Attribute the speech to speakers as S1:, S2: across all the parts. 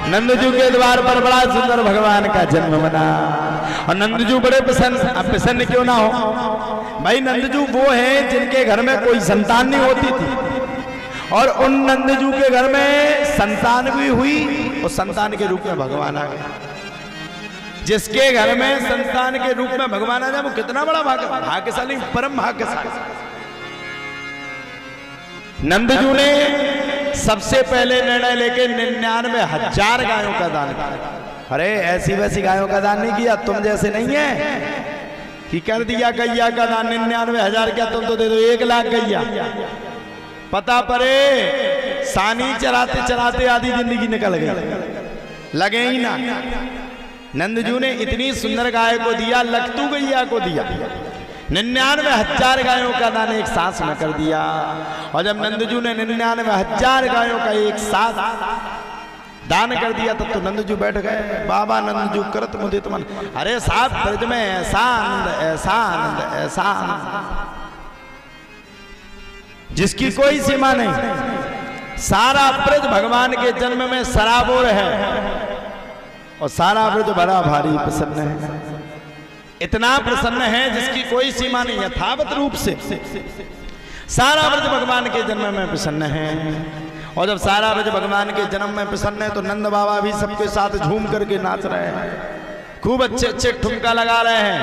S1: नंदजू के द्वार पर बड़ा सुंदर भगवान का जन्म बना और नंदजू बड़े प्रसन्न क्यों ना हो भाई। नंदजू वो है जिनके घर में कोई संतान नहीं होती थी और उन नंदजू के घर में संतान भी हुई और संतान के रूप में भगवान आ गए। जिसके घर में संतान के रूप में भगवान आ जाए वो कितना बड़ा भाग्यशाली, परम भाग्यशाली। नंदजू ने सबसे पहले निर्णय लेके 99,000 गायों का दान किया। अरे ऐसी वैसी गायों का दान नहीं किया, तुम जैसे नहीं है कि कर दिया गैया का दान 99,000 क्या, तुम तो दे दो 1,00,000 गैया। पता पड़े सानी चराते चराते आधी जिंदगी निकल गई, लगे ही ना। नंदजू ने इतनी सुंदर गाय को दिया, लखतू गैया को दिया, 99,000 गायों का दान एक साथ में कर दिया। और जब नंदजू ने 99,000 गायों का एक साथ दान कर दिया तब तो नंदजू बैठ गए। बाबा नंदजू करत मुदित मन। अरे साहब ब्रज में ऐसा आनंद, ऐसा आनंद, ऐसा आनंद जिसकी कोई सीमा नहीं। सारा ब्रज भगवान के जन्म में सराबोर है और सारा ब्रज बड़ा भारी प्रसन्न है। इतना प्रसन्न है जिसकी कोई सीमा नहीं, यथावत रूप से सारा ब्रज भगवान के जन्म में प्रसन्न है। और जब सारा ब्रज भगवान के जन्म में प्रसन्न है तो नंद बाबा भी सबके साथ झूम करके नाच रहे हैं, खूब अच्छे अच्छे ठुमका लगा रहे हैं।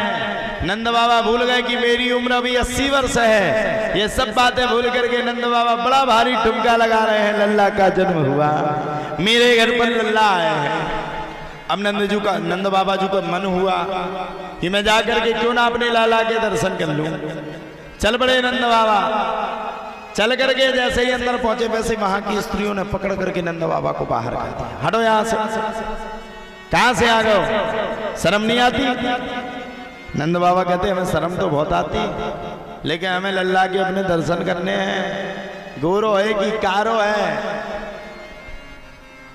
S1: नंद बाबा भूल गए कि मेरी उम्र अभी 80 वर्ष है। ये सब बातें भूल करके नंद बाबा बड़ा भारी ठुमका लगा रहे हैं। लल्ला का जन्म हुआ, मेरे घर पर लल्ला आए हैं। अब नंद बाबा जी का मन हुआ कि मैं जाकर के क्यों ना अपने लाला के दर्शन कर लूं। चल पड़े नंद बाबा। चल करके जैसे ही अंदर पहुंचे वैसे वहां की स्त्रियों ने पकड़ करके नंद बाबा को बाहर कर दिया। हटो यहां से, कहां से आ गए, शर्म नहीं आती? नंद बाबा कहते हमें शर्म तो बहुत आती, लेकिन हमें लल्ला के अपने दर्शन करने हैं। गोरो है कि कारो है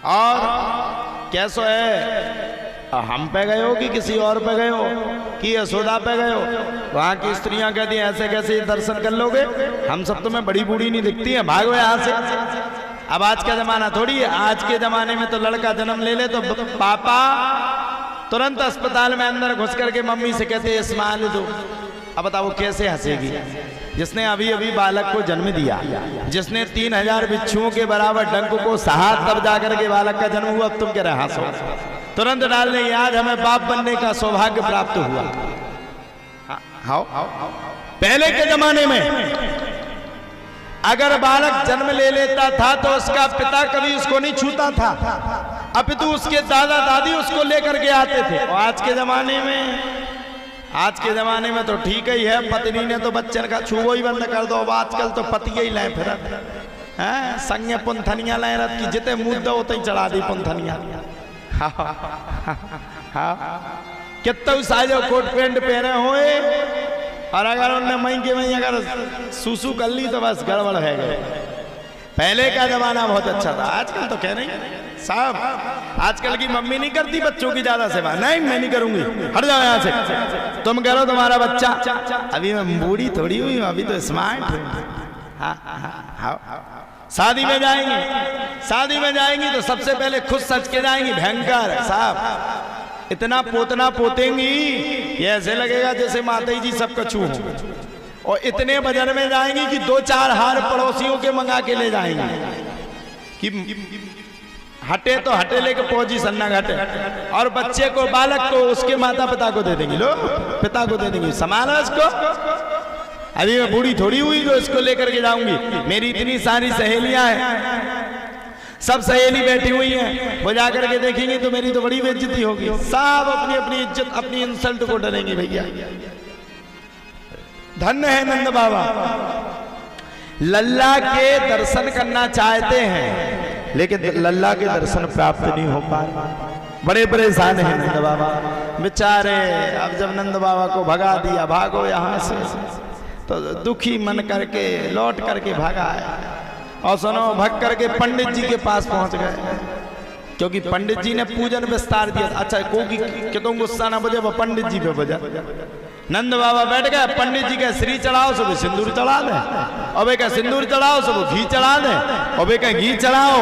S1: और कैसो है, हम पे गए हो कि किसी और पे गए हो कि यशोदा पे गए हो? वहां की स्त्रियां कहती हैं ऐसे कैसे दर्शन कर लोगे, हम सब तुम्हें बड़ी बूढ़ी नहीं दिखती है, भागो यहाँ से। अब आज का जमाना थोड़ी है, आज के जमाने में तो लड़का जन्म ले ले तो पापा तुरंत अस्पताल में अंदर घुस करके मम्मी से कहते स्माइल दो। अब बताओ वो कैसे हंसेगी जिसने अभी अभी बालक को जन्म दिया, जिसने 3000 बिच्छुओं के बराबर डंक को सहा तब जाकर के बालक का जन्म हुआ। अब तुम कह रहे हंसो, तुरंत डाल देंगे आज हमें बाप बनने का सौभाग्य प्राप्त हुआ। हाँ, पहले के जमाने में अगर बालक जन्म ले लेता था तो उसका पिता कभी उसको नहीं छूता था, अपितु उसके दादा दादी उसको लेकर के आते थे। और आज के जमाने में तो ठीक ही है, पत्नी ने तो बच्चन का छुओ ही बंद कर दो। अब आजकल तो पति ही लाए फिर हैं, संगे पुंथनिया लाए रथ की जिते मुँह दो उते ही चढ़ा दी पुंथनिया। कितना साजो कोट पैंट पहने हुए और अगर उनने मई के मई अगर सुसु कर ली तो बस गड़बड़ है गए। पहले का जमाना बहुत अच्छा था, आजकल तो कह नहीं साहब, आजकल की मम्मी नहीं करती बच्चों की ज्यादा सेवा। नहीं मैं नहीं करूंगी, हट जाओ यहाँ से, तुम करो तुम्हारा बच्चा। अभी मैं बूढ़ी थोड़ी हुई हूँ, अभी तो स्मार्ट हूँ। शादी में जाएंगी तो सबसे पहले खुद सच के जाएंगी। भयंकर साहब, इतना पोतना पोतेंगी ये ऐसे लगेगा जैसे माता जी सबका छू हो। और इतने बजन में जाएंगी कि 2-4 हार पड़ोसियों के मंगा के ले जाएंगी कि हटे तो हटे लेके पोजीशन ना घटे। और बच्चे को, बालक को उसके माता पिता को दे देंगी, लो पिता को दे देंगी, संभालो इसको। अभी मैं बूढ़ी थोड़ी हुई जो इसको लेकर के जाऊंगी। मेरी इतनी सारी सहेलियां हैं, सब सहेली बैठी हुई हैं, वो जाकर के देखेंगी तो मेरी तो बड़ी बेइज्जती होगी। सब अपनी अपनी इज्जत, अपनी इंसल्ट को डरेंगी। भैया धन्य है नंद बाबा, लल्ला के दर्शन करना चाहते हैं लेकिन लल्ला के दर्शन प्राप्त नहीं हो पा रहे। बड़े परेशान हैं नंद बाबा बेचारे। अब जब नंद बाबा को भगा दिया, भागो यहाँ से, तो दुखी मन करके लौट करके भागा है। और सुनो, भग करके पंडित जी के पास पहुंच गए, क्योंकि पंडित जी ने पूजन विस्तार दिया। अच्छा को तुम गुस्सा ना बजे, वो पंडित जी पे बजा। नंद बाबा बैठ गए, पंडित जी का श्री चढ़ाओ, सब सिंदूर चढ़ा दे, और वे का सिंदूर चढ़ाओ, सब घी चढ़ा दे, और वे का घी चढ़ाओ।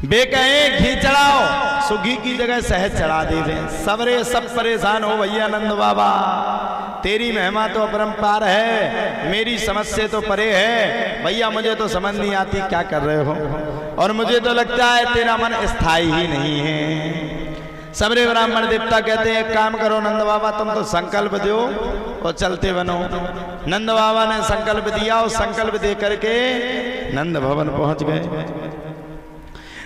S1: बे कहे घी चढ़ाओ, सो घी की जगह शहद चढ़ा दे। सबरे सब परेशान हो भैया नंद बाबा, तेरी महिमा तो अपरंपार है, मेरी समझ से तो परे है भैया, मुझे तो समझ नहीं आती क्या कर रहे हो, और मुझे तो लगता है तेरा मन स्थायी ही नहीं है। सबरे ब्राह्मण देवता कहते हैं एक काम करो नंद बाबा, तुम तो संकल्प दो और चलते बनो। नंद बाबा ने संकल्प दिया और संकल्प दे करके नंद भवन पहुंच गए।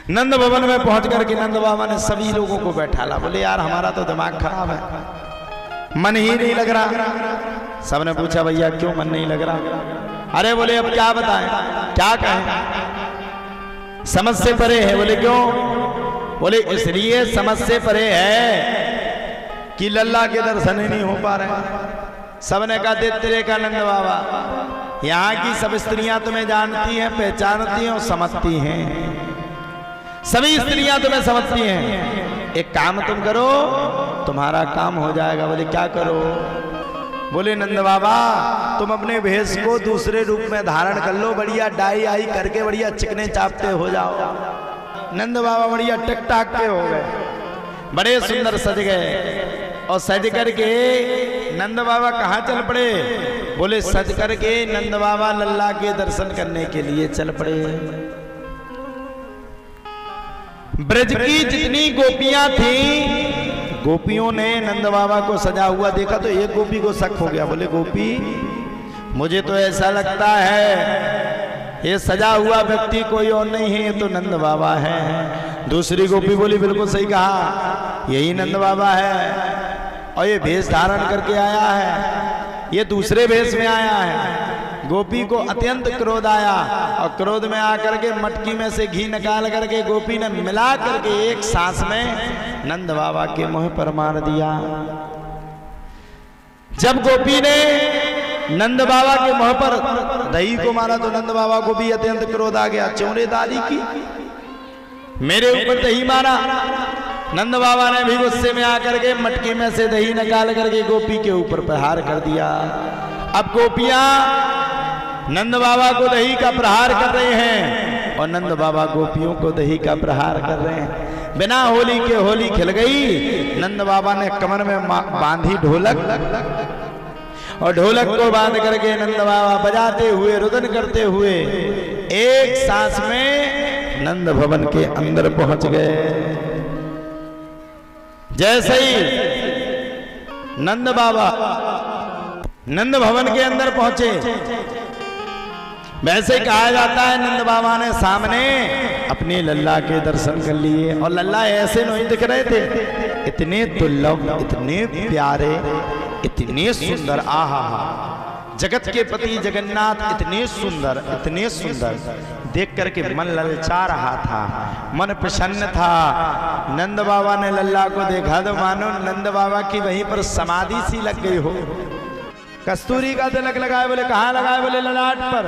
S1: नंद भवन में पहुंच करके नंद बाबा ने सभी लोगों को बैठाला। बोले यार हमारा तो दिमाग खराब है, मन ही नहीं लग रहा। सबने पूछा भैया क्यों मन नहीं लग रहा? अरे बोले अब क्या बताएं, क्या कहें, समझ से परे है। बोले क्यों? बोले इसलिए समझ से परे है कि लल्ला के दर्शन ही नहीं हो पा रहे। सबने कहा तेरे का नंद बाबा, यहाँ की सब स्त्रियां तुम्हें जानती हैं, पहचानती हैं और समझती हैं, सभी स्त्रियां तुम्हें समझती हैं। एक काम तुम करो, तुम्हारा काम हो जाएगा। बोले क्या करो? बोले नंद बाबा तुम अपने भेष को दूसरे रूप में धारण कर लो, बढ़िया डाई आई करके बढ़िया चिकने चापते हो जाओ। नंद बाबा बढ़िया टकटाक के हो गए, बड़े सुंदर सज गए, और सज करके नंद बाबा कहाँ चल पड़े? बोले सज करके नंद बाबा लल्ला के दर्शन करने के लिए चल पड़े। ब्रज की जितनी गोपियां थीं, गोपियों ने नंद बाबा को सजा हुआ देखा तो एक गोपी को शक हो गया। बोले गोपी मुझे तो ऐसा लगता है ये सजा हुआ व्यक्ति कोई और नहीं है, ये तो नंद बाबा है। दूसरी गोपी बोली बिल्कुल सही कहा, यही नंद बाबा है, और ये भेष धारण करके आया है, ये दूसरे भेष में आया है। गोपी को अत्यंत क्रोध आया, और क्रोध में आकर के मटकी में से घी निकाल करके गोपी ने मिला करके एक सांस में नंद बाबा के मुंह पर मार दिया। जब गोपी ने नंद बाबा के मुंह पर दही को मारा तो नंद बाबा को भी अत्यंत क्रोध आ गया। चौरेदारी की, मेरे ऊपर दही मारा। नंद बाबा ने भी गुस्से में आकर के मटकी में से दही निकाल करके गोपी के ऊपर प्रहार कर दिया। अब गोपियां नंद बाबा को दही का प्रहार कर रहे हैं, और नंद बाबा गोपियों को दही का प्रहार कर रहे हैं। बिना होली के होली खिल गई। नंद बाबा ने कमर में बांधी ढोलक, और ढोलक को बांध करके नंद बाबा बजाते हुए रुदन करते हुए एक सांस में नंद भवन के अंदर पहुंच गए। जैसे ही नंद बाबा नंद भवन के अंदर पहुंचे, वैसे कहा जाता है नंद बाबा ने सामने अपने लल्ला के दर्शन कर लिए। और लल्ला ऐसे नहीं दिख रहे थे, इतने दुर्लभ, इतने प्यारे, इतने सुंदर, आहा जगत के पति जगन्नाथ इतने सुंदर, इतने सुंदर, देख करके मन ललचा रहा था, मन प्रसन्न था। नंद बाबा ने लल्ला को देखा तो मानो नंद बाबा की वहीं पर समाधि सी लग गई हो। कस्तूरी का तिलक लगाए। बोले कहाँ लगाए? बोले ललाट पर।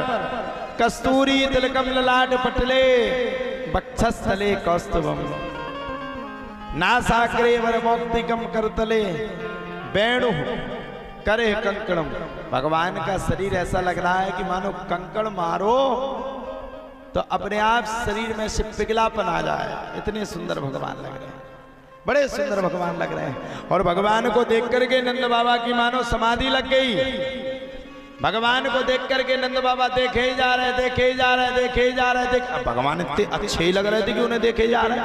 S1: कस्तूरी तिलकम ललाट पटले वक्षस्थले कौस्तुभम नासाग्रे वरमौक्तिकम करतले वेणु करे कंकणम। भगवान का शरीर ऐसा लग रहा है कि मानो कंकड़ मारो तो अपने आप शरीर में से पिघलापन आ जाए, इतने सुंदर भगवान लग रहे हैं, बड़े सुंदर भगवान लग रहे हैं। और भगवान को देख करके नंद बाबा की मानो समाधि लग गई। भगवान को देख करके नंद बाबा देखे ही जा रहे, देखे ही जा रहे, देखे ही जा रहे। भगवान इतने अच्छे ही लग रहे थे कि उन्हें देखे जा रहे,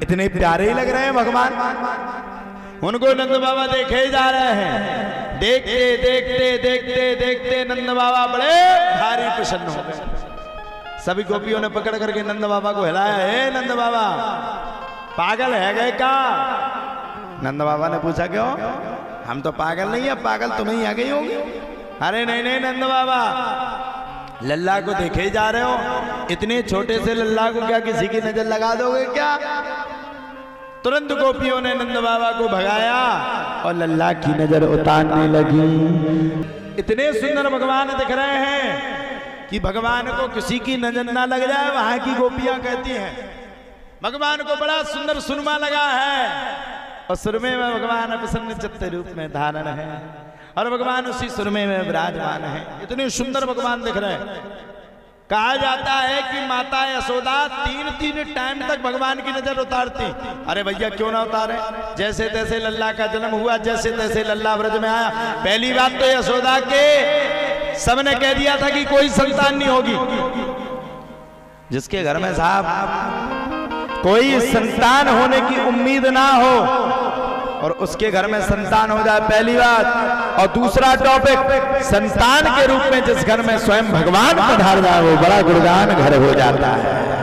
S1: इतने प्यारे ही लग रहे हैं भगवान, उनको नंद बाबा देखे ही जा रहे हैं। देखते देखते देखते देखते नंद बाबा बड़े भारी प्रसन्न हो गए। सभी गोपियों ने पकड़ करके नंद बाबा को हिलाया। हे नंद बाबा पागल है गए क्या? नंद बाबा ने पूछा क्यों? हम तो पागल नहीं है, पागल तुम ही आ गई होगी। अरे नहीं नहीं नंद बाबा, लल्ला को देखे ही जा रहे हो, इतने छोटे से लल्ला को क्या किसी की नजर लगा दोगे क्या? तुरंत गोपियों ने नंद बाबा को भगाया और लल्ला की नजर उतारने लगी। इतने सुंदर भगवान दिख रहे हैं कि भगवान को किसी की नजर ना लग जाए, वहां की गोपियां कहती हैं भगवान को बड़ा सुंदर सुरमा लगा है, और सुरमे में भगवान प्रसन्न चित्त रूप में धारण है, और भगवान उसी सुरमे में विराजमान है। इतने सुंदर भगवान दिख रहे हैं। कहा जाता है कि माता यशोदा 3-3 टाइम तक भगवान की नजर उतारती। अरे भैया क्यों ना उतारे, जैसे तैसे लल्ला का जन्म हुआ, जैसे तैसे लल्ला व्रज में आया। पहली बात तो यशोदा के सबने कह दिया था कि कोई संतान नहीं होगी। जिसके घर में साहब कोई संतान होने की उम्मीद ना हो और उसके घर में संतान हो जाए, पहली बात। और दूसरा टॉपिक, संतान के रूप में जिस घर में स्वयं भगवान पधार जाए वो बड़ा गुणगान घर हो जाता है।